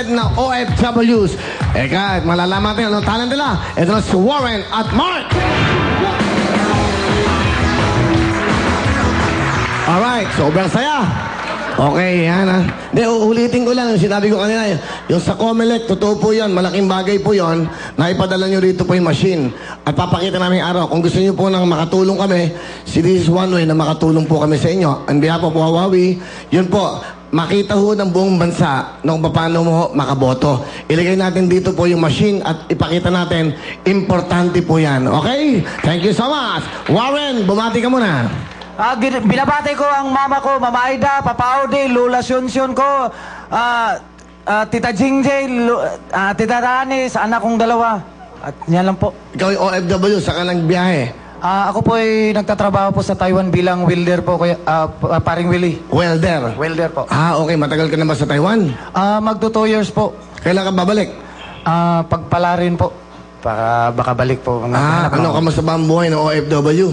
talented na OFWs. Eka, malalaman natin anong talent nila. Ito na si Warren at Mark. Alright, sobrang saya. Okay, yan ha. Hindi, ulitin ko lang yung sinabi ko kanina. Yung sa Comelec, totoo po yan. Malaking bagay po yon. Naipadala nyo rito po yung machine. At papakita namin araw. Kung gusto nyo po nang makatulong kami, this is one way na makatulong po kami sa inyo. On behalf of Huawei, yun po, makita ho ng buong bansa nung paano mo makaboto. Ilagay natin dito po yung machine at ipakita natin, importante po yan. Okay? Thank you so much. Warren, bumati ka muna. Binabati ko ang mama ko, Mama Aida, Papa Audi, Lola Syunsyon ko, Tita Jingjay, Tita Rani, sa anak kong dalawa. At yan lang po. Ikaw yung OFW, saan ka nagbiyahe? Ako po ay nagtatrabaho po sa Taiwan bilang welder po, paring Willie. Welder? Welder po. Okay. Matagal ka na ba sa Taiwan? Magto 2 years po. Kailan ka babalik? Pagpala rin po. Para baka balik po. Kamusta ba ang buhay ng OFW?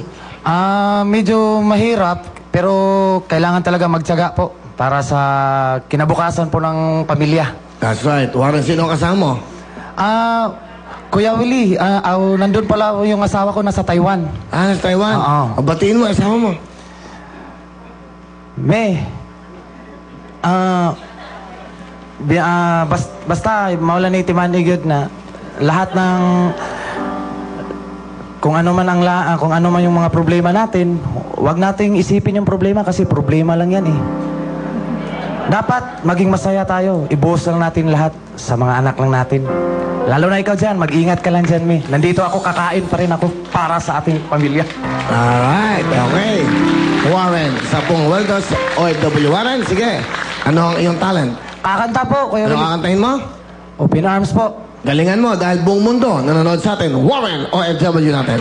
Medyo mahirap, pero kailangan talaga magtiyaga po para sa kinabukasan po ng pamilya. That's right. Warren, sino ang kasama mo? Kuya Willie, nandun pala yung asawa ko nasa Taiwan. Nasa Taiwan? Oo. Batiin mo, asawa mo. Basta maulan ni Timan Igod na lahat ng kung ano man yung mga problema natin, wag nating isipin yung problema kasi problema lang yan eh. Dapat maging masaya tayo. Ibuhos lang natin lahat sa mga anak lang natin. Lalo na ikaw dyan, mag-ingat ka lang dyan, Mi. Nandito ako, kakain pa rin ako para sa ating pamilya. Alright, okay. Warren, sa pong Welders OFW. Warren, sige. Ano ang iyong talent? Kakanta po, Kuya Ano Willie. kakantahin mo? Open Arms po. Galingan mo dahil buong mundo nanonood sa atin. Warren, OFW natin.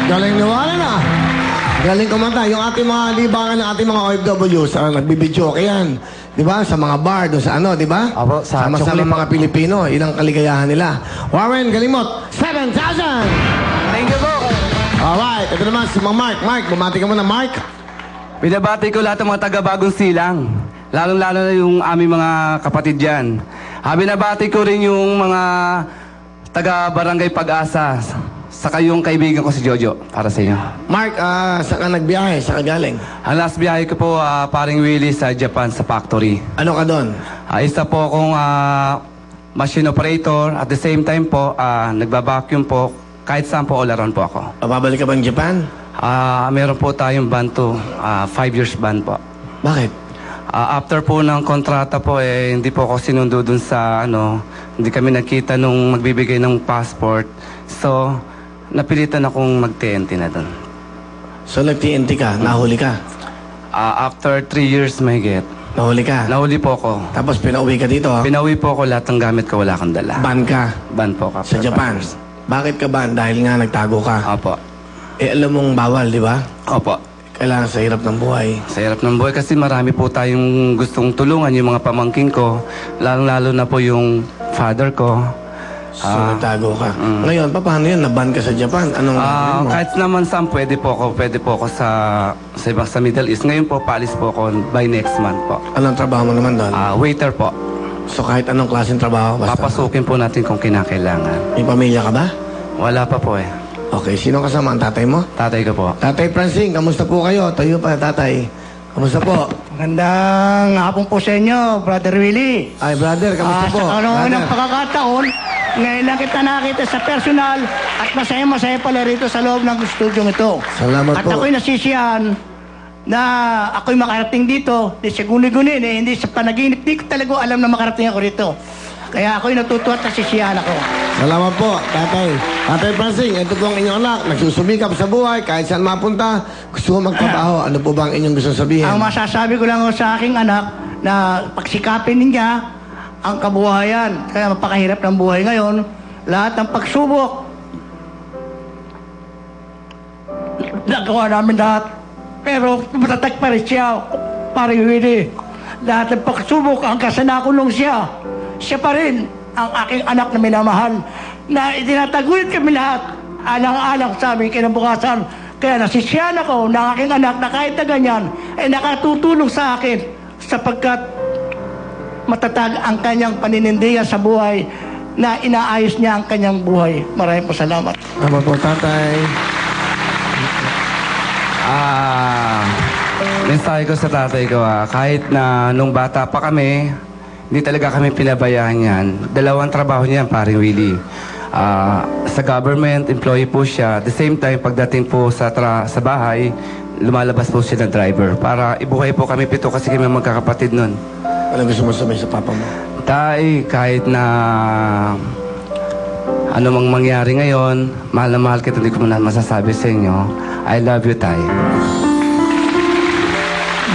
Galing ni Warren ah. Galing kumanta. Yung ating mga libangan ng ating mga OFWs, nagbibidyo ka yan. Di ba? Sa mga bar, doon sa ano, di ba? Opo, sa sama-sama mga Pilipino, ilang kaligayahan nila. Warren, galing mo. 7,000! Thank you po. Alright, ito naman si Mang Mark. Mark, bumati ka muna, Mark. Binabati ko lahat ng mga taga-Bagong Silang. Lalong-lalo na yung aming mga kapatid dyan. Binabati ko rin yung mga taga-Barangay Pag-asa. Saka yung kaibigan ko si Jojo, para sa inyo. Mark, saan ka nagbiyahe? Saan ka galing? Ang last biyahe ko po, paring Willie sa Japan, sa factory. Ano ka doon? Isa po akong machine operator. At the same time po, nagbabacuum po. Kahit saan po, all around po ako. Babalik ka ba ng Japan? Meron po tayong ban to. 5 years ban po. Bakit? After po ng kontrata po, hindi po ako sinundo dun sa, hindi kami nakita nung magbibigay ng passport. So, napilitan akong mag-TNT na dun. So, nag-TNT ka? Nahuli ka? After 3 years, mahigit. Nahuli ka? Nahuli po ako. Tapos pinauwi ka dito, ha? Pinauwi po ako, lahat ng gamit ko wala kang dala. Ban ka? Ban po ka. Sa Japan? Bakit ka ban? Dahil nga nagtago ka? Opo. Alam mong bawal, di ba? Opo. Kailangan sa hirap ng buhay. Sa hirap ng buhay kasi marami po tayong gustong tulungan, yung mga pamangking ko. Lalo na po yung father ko. So, nagtago ka. Ngayon, paano yun? Naban ka sa Japan? Anong mo? Kahit naman saan, pwede po ako sa Middle East. Ngayon po, paalis po ako by next month po. Anong trabaho mo naman doon? Waiter po. So kahit anong klaseng trabaho, basta. Papasukin po natin kung kinakailangan. May pamilya ka ba? Wala pa po eh. Okay, sino kasama? Ang tatay mo? Tatay ko po. Tatay Francine, kamusta po kayo? Tayo pa, tatay. Kamusta po? Magandang hapon po sa inyo, Brother Willie. Ay, brother, kamusta po? Sa kanuunang Brother. pagkakataon, ngayon lang kita nakita sa personal at masaya-masaya pala rito sa loob ng studyong ito. Salamat at po. ako'y nasisiyahan na ako'y makarating dito, di sa guni-guni, hindi sa panaginip, di ko talaga alam na makarating ako rito. Kaya ako'y natutuwa at nasisiyahan ako. Salamat po, tatay. Tatay Francine, ito po ang inyong anak. Nagsusumikap sa buhay, kahit saan mapunta, gusto mo magtrabaho. Ano po ba ang inyong gusto sabihin? Ang masasabi ko lang sa aking anak na pagsikapin niya ang kabuhayan. Kaya mapakahirap ng buhay ngayon. Lahat ng pagsubok, nagawa namin lahat. Pero matatag pa rin siya, pare Willie. Lahat ng pagsubok hanggang sa nakulong siya. Siya pa rin ang aking anak na minamahal. Na itinataguyod kami lahat. Alang-alang sa aming kinabukasan. Kaya nasisiyan ako ng aking anak na kahit na ganyan, ay nakatutulong sa akin sapagkat matatag ang kanyang paninindigan sa buhay na inaayos niya ang kanyang buhay. Maraming po salamat. Salamat po, tatay. Mensahe ko sa tatay ko kahit na nung bata pa kami, hindi talaga kami pinabayaan yan. Dalawang trabaho niyan, paring Willie. Sa government, employee po siya. At the same time, pagdating po sa bahay, lumalabas po siya ng driver. Para ibuhay po kami pito kasi kami magkakapatid nun. Ano gusto mo sabihin sa papa mo? Tay, kahit na ano mang mangyari ngayon, mahal na mahal kita, hindi ko na masasabi sa inyo. I love you, Tay.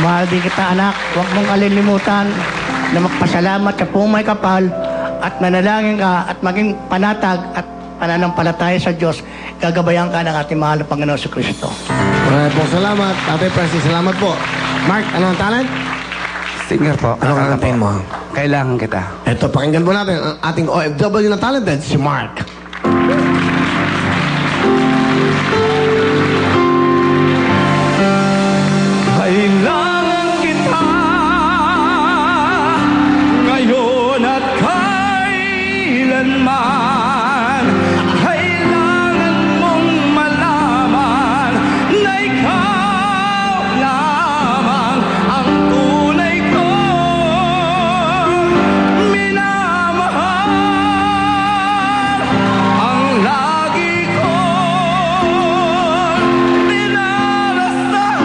Mahal din kita, anak. Huwag mong kalilimutan na magpasalamat sa pong may kapal at manalangin ka at maging panatag at pananampalataya sa Diyos. Gagabayan ka ng ating mahal na Panginoon sa Kristo. Maraming po salamat. Tatay Francis, salamat po. Mark, ano ang talent? Singer po. Ano Akala kakantahin po. mo? Kailangan kita. Ito, pakinggan po natin ang ating OFW na talented, si Mark. Kailangan kita ngayon at kailanman. Kailangan mong malaman na ikaw lamang ang tunay kong minamahal. Ang lagi kong dinarasahan.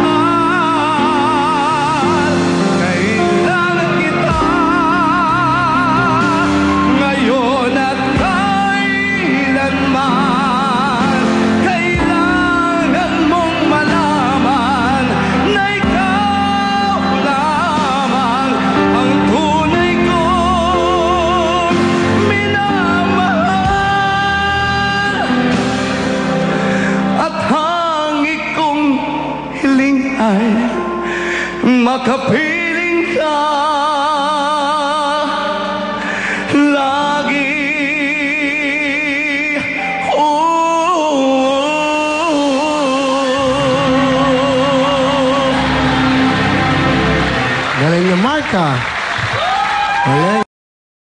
Kailangan kita ngayon at kailanman. Kailangan mong malaman na ikaw lamang ang tunay kong minamahal. At hangik kong hiling ay makapit